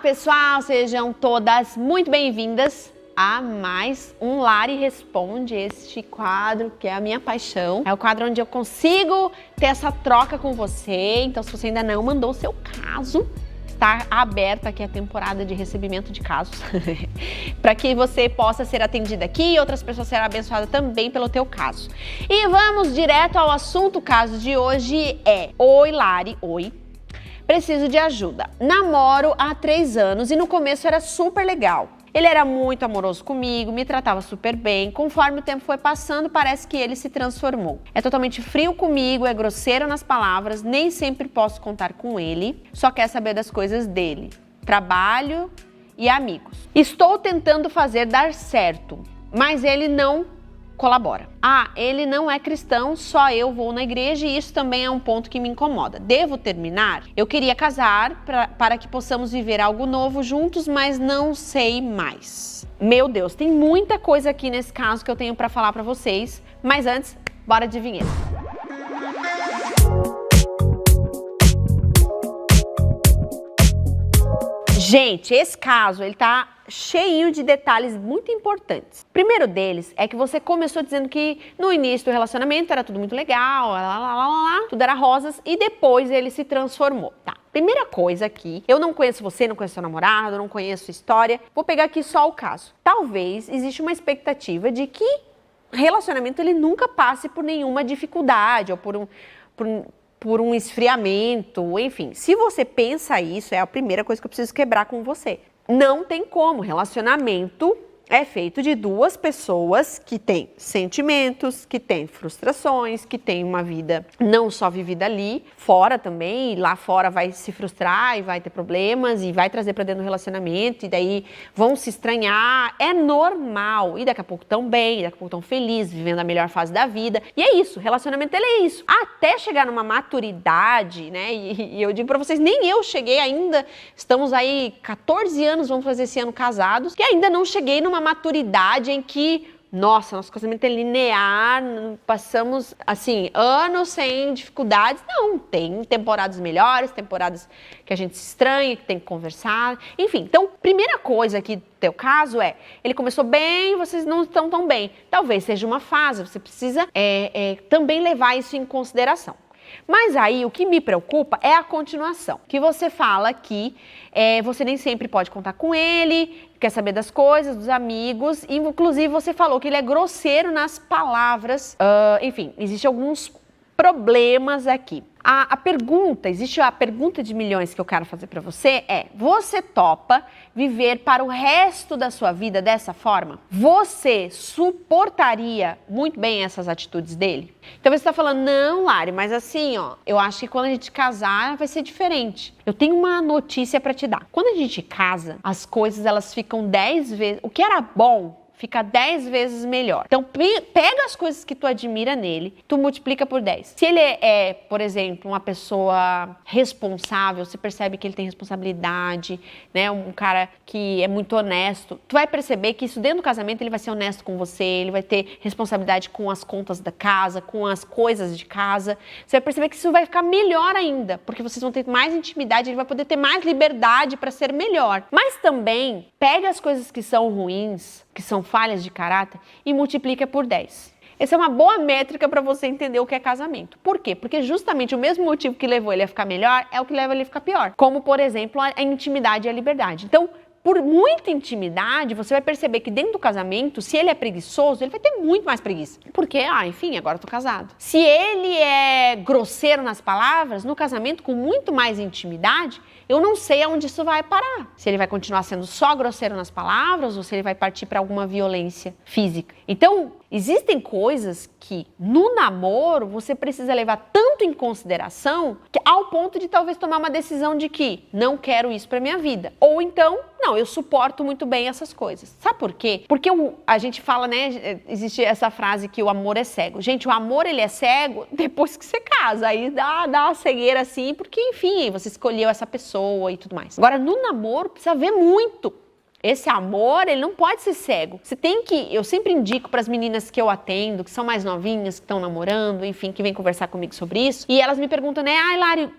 pessoal, sejam todas muito bem-vindas a mais um Lari Responde, este quadro que é a minha paixão. É o quadro onde eu consigo ter essa troca com você. Então, se você ainda não mandou o seu caso, está aberta aqui a temporada de recebimento de casos para que você possa ser atendida aqui e outras pessoas serão abençoadas também pelo teu caso. E vamos direto ao assunto. O caso de hoje é: oi Lari, oi. Preciso de ajuda. Namoro há 3 anos e no começo era super legal. Ele era muito amoroso comigo, me tratava super bem. Conforme o tempo foi passando, parece que ele se transformou. É totalmente frio comigo, é grosseiro nas palavras, nem sempre posso contar com ele, só quer saber das coisas dele, trabalho e amigos. Estou tentando fazer dar certo, mas ele não colabora. Ele não é cristão, só eu vou na igreja e isso também é um ponto que me incomoda. Devo terminar? Eu queria casar para que possamos viver algo novo juntos, mas não sei mais. Meu Deus, tem muita coisa aqui nesse caso que eu tenho para falar para vocês, mas antes, bora de vinheta. Gente, esse caso, ele tá cheio de detalhes muito importantes. O primeiro deles é que você começou dizendo que no início do relacionamento era tudo muito legal, tudo era rosas, e depois ele se transformou. Tá, primeira coisa aqui, eu não conheço você, não conheço seu namorado, não conheço sua história, vou pegar aqui só o caso. Talvez exista uma expectativa de que relacionamento ele nunca passe por nenhuma dificuldade ou por um esfriamento, enfim. Se você pensa isso, é a primeira coisa que eu preciso quebrar com você. Não tem como. Relacionamento é feito de 2 pessoas que têm sentimentos, que têm frustrações, que têm uma vida não só vivida ali, fora também, e lá fora vai se frustrar e vai ter problemas e vai trazer para dentro do relacionamento e daí vão se estranhar. É normal. E daqui a pouco tão bem, daqui a pouco tão felizes, vivendo a melhor fase da vida. E é isso, relacionamento ele é isso. Até chegar numa maturidade, né? E eu digo para vocês, nem eu cheguei ainda, estamos aí 14 anos, vamos fazer esse ano casados, que ainda não cheguei numa maturidade em que, nossa, nosso casamento é linear, passamos, assim, anos sem dificuldades. Não, tem temporadas melhores, temporadas que a gente se estranha, que tem que conversar, enfim. Então, primeira coisa aqui do teu caso é, ele começou bem, vocês não estão tão bem. Talvez seja uma fase, você precisa também levar isso em consideração. Mas aí, o que me preocupa é a continuação, que você fala que você nem sempre pode contar com ele, quer saber das coisas, dos amigos, e inclusive você falou que ele é grosseiro nas palavras, enfim, existem alguns problemas aqui. Existe a pergunta de milhões que eu quero fazer para você você topa viver para o resto da sua vida dessa forma? Você suportaria muito bem essas atitudes dele? Então você está falando, não, Lari, mas assim, eu acho que quando a gente casar vai ser diferente. Eu tenho uma notícia para te dar. Quando a gente casa, as coisas elas ficam 10 vezes, o que era bom fica 10 vezes melhor. Então, pega as coisas que tu admira nele, tu multiplica por 10. Se ele é, por exemplo, uma pessoa responsável, você percebe que ele tem responsabilidade, né? Um cara que é muito honesto, tu vai perceber que isso dentro do casamento ele vai ser honesto com você, ele vai ter responsabilidade com as contas da casa, com as coisas de casa. Você vai perceber que isso vai ficar melhor ainda, porque vocês vão ter mais intimidade, ele vai poder ter mais liberdade para ser melhor. Mas também, pega as coisas que são ruins, que são falhas de caráter, e multiplica por 10. Essa é uma boa métrica para você entender o que é casamento. Por quê? Porque justamente o mesmo motivo que levou ele a ficar melhor é o que leva ele a ficar pior. Como, por exemplo, a intimidade e a liberdade. Então, por muita intimidade, você vai perceber que dentro do casamento, se ele é preguiçoso, ele vai ter muito mais preguiça. Porque, enfim, agora eu tô casado. Se ele é grosseiro nas palavras, no casamento, com muito mais intimidade, eu não sei aonde isso vai parar. Se ele vai continuar sendo só grosseiro nas palavras ou se ele vai partir para alguma violência física. Então, existem coisas que no namoro você precisa levar tanto em consideração que ao ponto de talvez tomar uma decisão de que não quero isso para minha vida. Ou então, não, eu suporto muito bem essas coisas. Sabe por quê? Porque a gente fala, né, existe essa frase que o amor é cego. Gente, o amor ele é cego depois que você casa. Aí dá uma cegueira assim, porque enfim, você escolheu essa pessoa e tudo mais. Agora, no namoro precisa ver muito. Esse amor, ele não pode ser cego. Você tem que, eu sempre indico para as meninas que eu atendo, que são mais novinhas, que estão namorando, enfim, que vêm conversar comigo sobre isso. E elas me perguntam, né, Lari,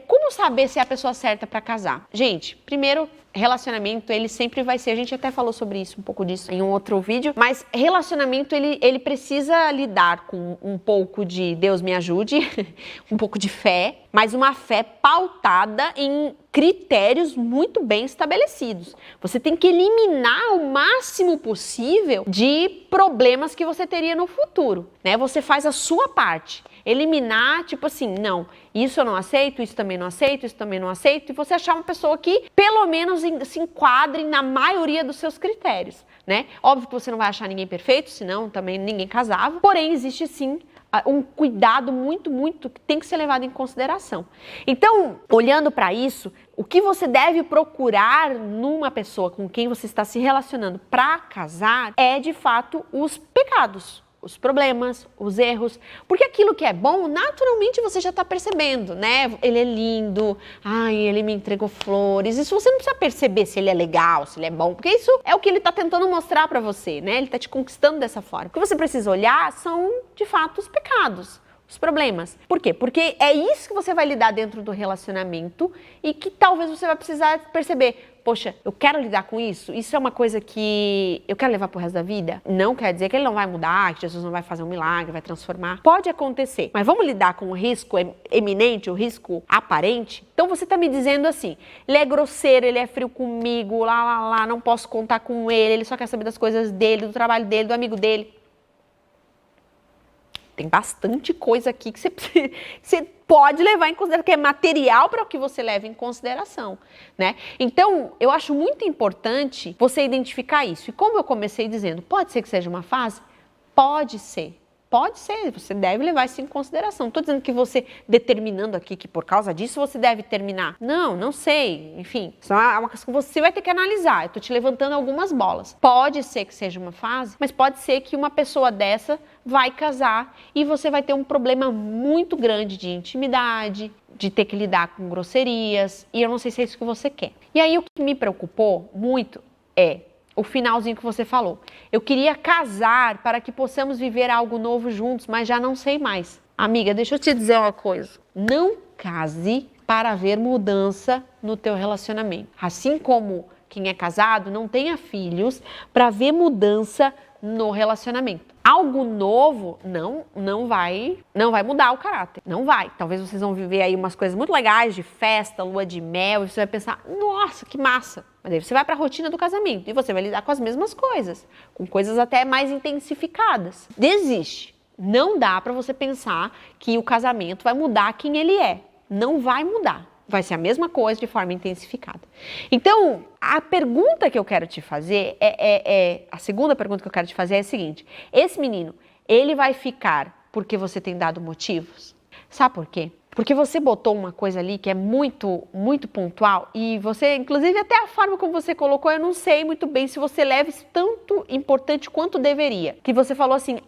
como saber se é a pessoa certa para casar? Gente, primeiro, relacionamento, ele sempre vai ser, a gente até falou sobre isso, um pouco disso em um outro vídeo, mas relacionamento, ele precisa lidar com um pouco de Deus me ajude, um pouco de fé, mas uma fé pautada em critérios muito bem estabelecidos. Você tem que eliminar o máximo possível de problemas que você teria no futuro, né? Você faz a sua parte. Eliminar, tipo assim, não, isso eu não aceito, isso também não aceito, isso também não aceito, e você achar uma pessoa que pelo menos se enquadre na maioria dos seus critérios, né? Óbvio que você não vai achar ninguém perfeito, senão também ninguém casava, porém existe sim um cuidado muito que tem que ser levado em consideração. Então, olhando para isso, o que você deve procurar numa pessoa com quem você está se relacionando para casar é, de fato, os pecados, os problemas, os erros, porque aquilo que é bom, naturalmente você já está percebendo, né? Ele é lindo, ai, ele me entregou flores, isso você não precisa perceber se ele é legal, se ele é bom, porque isso é o que ele está tentando mostrar para você, né? Ele está te conquistando dessa forma. O que você precisa olhar são, de fato, os pecados, os problemas. Por quê? Porque é isso que você vai lidar dentro do relacionamento e que talvez você vai precisar perceber. Poxa, eu quero lidar com isso? Isso é uma coisa que eu quero levar pro resto da vida? Não quer dizer que ele não vai mudar, que Jesus não vai fazer um milagre, vai transformar. Pode acontecer, mas vamos lidar com o risco eminente, o risco aparente? Então você tá me dizendo assim, ele é grosseiro, ele é frio comigo, não posso contar com ele só quer saber das coisas dele, do trabalho dele, do amigo dele. Tem bastante coisa aqui que você pode levar em consideração, que é material para o que você leva em consideração, né? Então, eu acho muito importante você identificar isso. E como eu comecei dizendo, pode ser que seja uma fase? Pode ser. Pode ser, você deve levar isso em consideração. Não estou dizendo que você, determinando aqui que por causa disso você deve terminar. Não sei. Enfim, isso é uma coisa que você vai ter que analisar. Eu estou te levantando algumas bolas. Pode ser que seja uma fase, mas pode ser que uma pessoa dessa vai casar e você vai ter um problema muito grande de intimidade, de ter que lidar com grosserias, e eu não sei se é isso que você quer. E aí o que me preocupou muito é o finalzinho que você falou. Eu queria casar para que possamos viver algo novo juntos, mas já não sei mais. Amiga, deixa eu te dizer uma coisa. Não case para ver mudança no teu relacionamento. Assim como quem é casado não tenha filhos para ver mudança no relacionamento. Algo novo não vai mudar o caráter. Não vai. Talvez vocês vão viver aí umas coisas muito legais de festa, lua de mel, e você vai pensar, nossa, que massa. Mas aí você vai para a rotina do casamento e você vai lidar com as mesmas coisas, com coisas até mais intensificadas. Desiste. Não dá para você pensar que o casamento vai mudar quem ele é. Não vai mudar. Vai ser a mesma coisa de forma intensificada. Então, a pergunta que eu quero te fazer a segunda pergunta que eu quero te fazer é a seguinte: esse menino, ele vai ficar porque você tem dado motivos? Sabe por quê? Porque você botou uma coisa ali que é muito pontual e você, inclusive até a forma como você colocou, eu não sei muito bem se você leva isso tanto importante quanto deveria. Que você falou assim,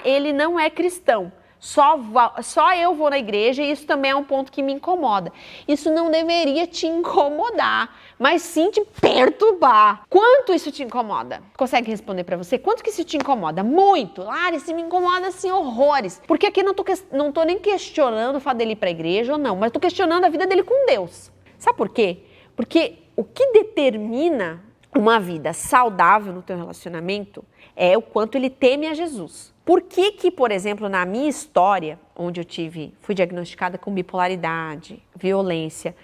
ele não é cristão. Só eu vou na igreja e isso também é um ponto que me incomoda. Isso não deveria te incomodar, mas sim te perturbar. Quanto isso te incomoda? Consegue responder pra você? Quanto que isso te incomoda? Muito. Larissa, me incomoda assim horrores. Porque aqui não tô nem questionando o fato dele ir pra igreja ou não, mas tô questionando a vida dele com Deus. Sabe por quê? Porque o que determina uma vida saudável no teu relacionamento é o quanto ele teme a Jesus. Por que, por exemplo, na minha história, onde fui diagnosticada com bipolaridade, violência,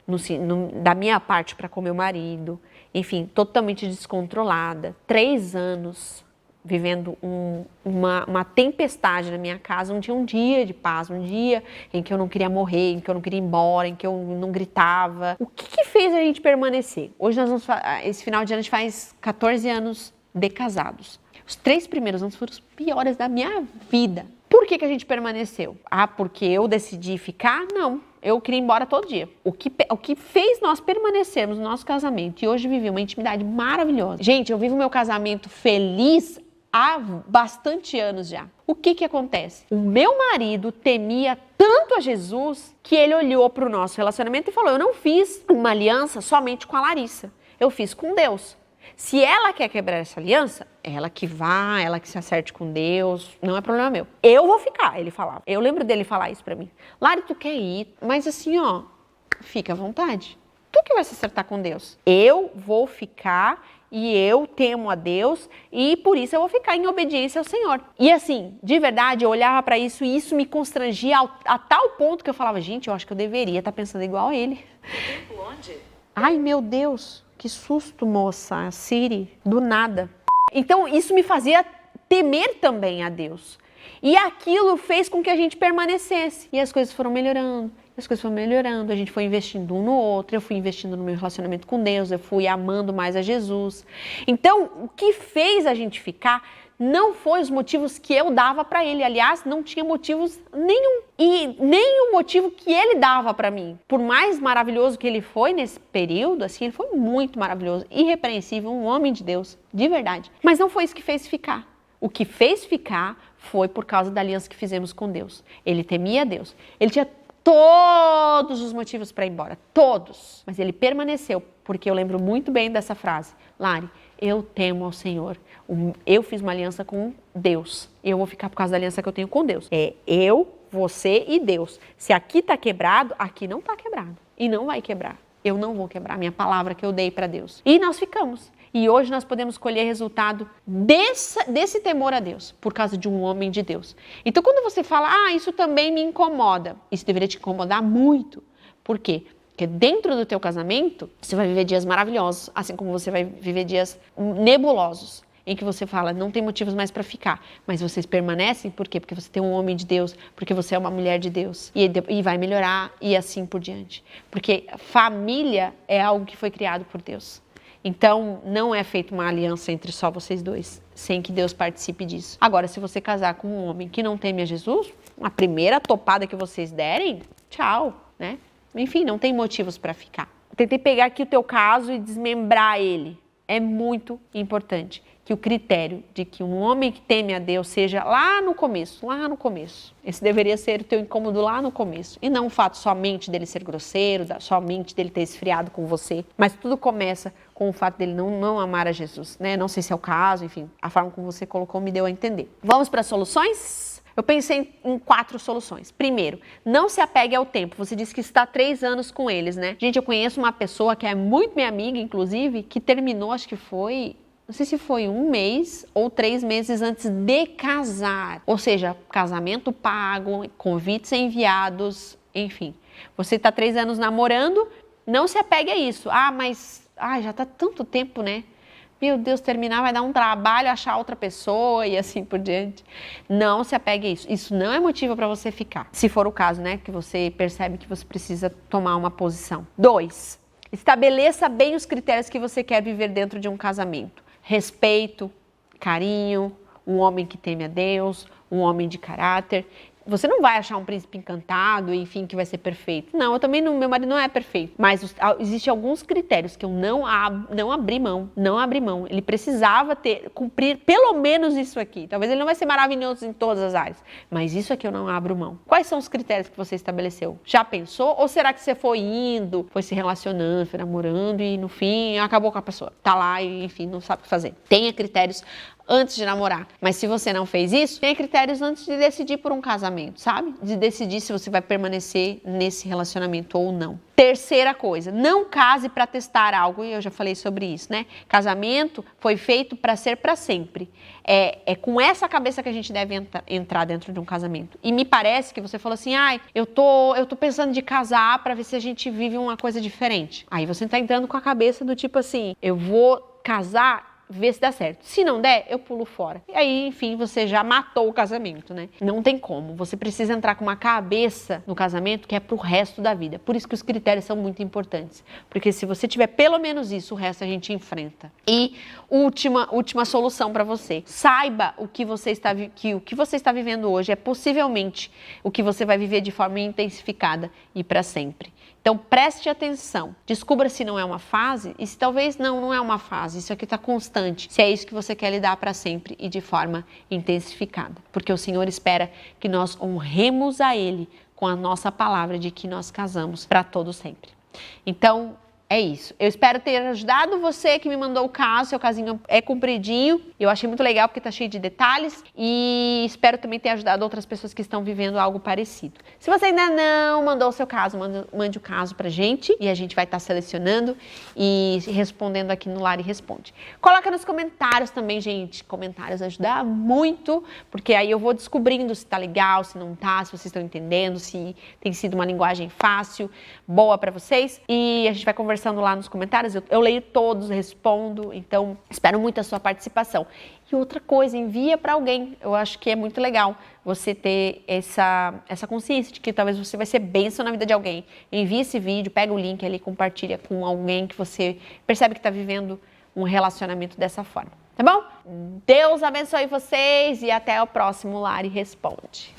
da minha parte para com meu marido, enfim, totalmente descontrolada, 3 anos vivendo uma tempestade na minha casa, não tinha um dia de paz, um dia em que eu não queria morrer, em que eu não queria ir embora, em que eu não gritava. O que fez a gente permanecer? Hoje, esse final de ano, a gente faz 14 anos de casados. Os 3 primeiros anos foram os piores da minha vida. Por que a gente permaneceu? Porque eu decidi ficar? Não. Eu queria ir embora todo dia. O que fez nós permanecermos no nosso casamento e hoje viver uma intimidade maravilhosa. Gente, eu vivo meu casamento feliz há bastante anos já. O que acontece? O meu marido temia tanto a Jesus que ele olhou para o nosso relacionamento e falou, eu não fiz uma aliança somente com a Larissa. Eu fiz com Deus. Se ela quer quebrar essa aliança, ela que vá, ela que se acerte com Deus, não é problema meu. Eu vou ficar, ele falava. Eu lembro dele falar isso pra mim. Lari, tu quer ir? Mas assim, fica à vontade. Tu que vai se acertar com Deus. Eu vou ficar e eu temo a Deus e por isso eu vou ficar em obediência ao Senhor. E assim, de verdade, eu olhava para isso e isso me constrangia a tal ponto que eu falava, gente, eu acho que eu deveria estar pensando igual a ele. Onde? Ai, meu Deus, que susto, moça, Siri, do nada. Então, isso me fazia temer também a Deus. E aquilo fez com que a gente permanecesse. E as coisas foram melhorando. A gente foi investindo um no outro, eu fui investindo no meu relacionamento com Deus, eu fui amando mais a Jesus. Então, o que fez a gente ficar não foi os motivos que eu dava para ele. Aliás, não tinha motivos nenhum. E nem o motivo que ele dava para mim. Por mais maravilhoso que ele foi nesse período, assim, ele foi muito maravilhoso, irrepreensível, um homem de Deus, de verdade. Mas não foi isso que fez ficar. O que fez ficar foi por causa da aliança que fizemos com Deus. Ele temia Deus. Ele tinha todos os motivos para ir embora, todos. Mas ele permaneceu, porque eu lembro muito bem dessa frase. Lari, eu temo ao Senhor. Eu fiz uma aliança com Deus. Eu vou ficar por causa da aliança que eu tenho com Deus. É eu, você e Deus. Se aqui está quebrado, aqui não está quebrado. E não vai quebrar. Eu não vou quebrar a minha palavra que eu dei para Deus. E nós ficamos. E hoje nós podemos colher resultado desse temor a Deus, por causa de um homem de Deus. Então, quando você fala, isso também me incomoda, isso deveria te incomodar muito. Por quê? Porque dentro do teu casamento, você vai viver dias maravilhosos, assim como você vai viver dias nebulosos, em que você fala, não tem motivos mais para ficar, mas vocês permanecem, por quê? Porque você tem um homem de Deus, porque você é uma mulher de Deus, e vai melhorar, e assim por diante. Porque família é algo que foi criado por Deus. Então, não é feita uma aliança entre só vocês dois, sem que Deus participe disso. Agora, se você casar com um homem que não teme a Jesus, a primeira topada que vocês derem, tchau, né? Enfim, não tem motivos para ficar. Tentei pegar aqui o teu caso e desmembrar ele. É muito importante que o critério de que um homem que teme a Deus seja lá no começo. Esse deveria ser o teu incômodo lá no começo. E não o fato somente dele ser grosseiro, somente dele ter esfriado com você. Mas tudo começa com o fato dele não amar a Jesus, né? Não sei se é o caso, enfim, a forma como você colocou me deu a entender. Vamos para as soluções? Eu pensei em 4 soluções. Primeiro, não se apegue ao tempo. Você disse que está 3 anos com eles, né? Gente, eu conheço uma pessoa que é muito minha amiga, inclusive, que terminou, acho que foi... Não sei se foi 1 mês ou 3 meses antes de casar. Ou seja, casamento pago, convites enviados, enfim. Você está 3 anos namorando, não se apegue a isso. Mas já está tanto tempo, né? Meu Deus, terminar vai dar um trabalho achar outra pessoa e assim por diante. Não se apegue a isso. Isso não é motivo para você ficar. Se for o caso, né? Que você percebe que você precisa tomar uma posição. 2. Estabeleça bem os critérios que você quer viver dentro de um casamento. Respeito, carinho, um homem que teme a Deus, um homem de caráter. Você não vai achar um príncipe encantado, enfim, que vai ser perfeito. Não, eu também não, meu marido não é perfeito. Mas existem alguns critérios que eu não abri mão. Ele precisava cumprir pelo menos isso aqui. Talvez ele não vai ser maravilhoso em todas as áreas, mas isso aqui eu não abro mão. Quais são os critérios que você estabeleceu? Já pensou? Ou será que você foi indo, foi se relacionando, foi namorando e no fim acabou com a pessoa? Tá lá e, enfim, não sabe o que fazer. Tenha critérios antes de namorar. Mas se você não fez isso, tenha critérios antes de decidir por um casamento, sabe? De decidir se você vai permanecer nesse relacionamento ou não. Terceira coisa, não case para testar algo, e eu já falei sobre isso, né? Casamento foi feito para ser para sempre. É com essa cabeça que a gente deve entrar dentro de um casamento. E me parece que você falou assim, eu tô pensando de casar para ver se a gente vive uma coisa diferente. Aí você tá entrando com a cabeça do tipo assim, eu vou casar, ver se dá certo. Se não der, eu pulo fora. E aí, enfim, você já matou o casamento, né? Não tem como. Você precisa entrar com uma cabeça no casamento que é pro resto da vida. Por isso que os critérios são muito importantes. Porque se você tiver pelo menos isso, o resto a gente enfrenta. E última solução para você. Saiba o que você está vivendo hoje é possivelmente o que você vai viver de forma intensificada e para sempre. Então, preste atenção. Descubra se não é uma fase e se talvez não é uma fase. Isso aqui está constante. Se é isso que você quer lidar para sempre e de forma intensificada. Porque o Senhor espera que nós honremos a Ele com a nossa palavra de que nós casamos para todo sempre. Então, É isso. Eu espero ter ajudado você que me mandou o caso. Seu casinho é compridinho. Eu achei muito legal porque tá cheio de detalhes. E espero também ter ajudado outras pessoas que estão vivendo algo parecido. Se você ainda não mandou o seu caso, mande o caso pra gente. E a gente vai estar selecionando e respondendo aqui no Lari Responde. Coloca nos comentários também, gente. Comentários ajudam muito. Porque aí eu vou descobrindo se tá legal, se não tá, se vocês estão entendendo, se tem sido uma linguagem fácil, boa pra vocês. E a gente vai conversando lá nos comentários, eu leio todos, respondo, então espero muito a sua participação. E outra coisa, envia para alguém, eu acho que é muito legal você ter essa consciência de que talvez você vai ser bênção na vida de alguém. Envia esse vídeo, pega o link ali, compartilha com alguém que você percebe que está vivendo um relacionamento dessa forma, tá bom? Deus abençoe vocês e até o próximo Lari Responde.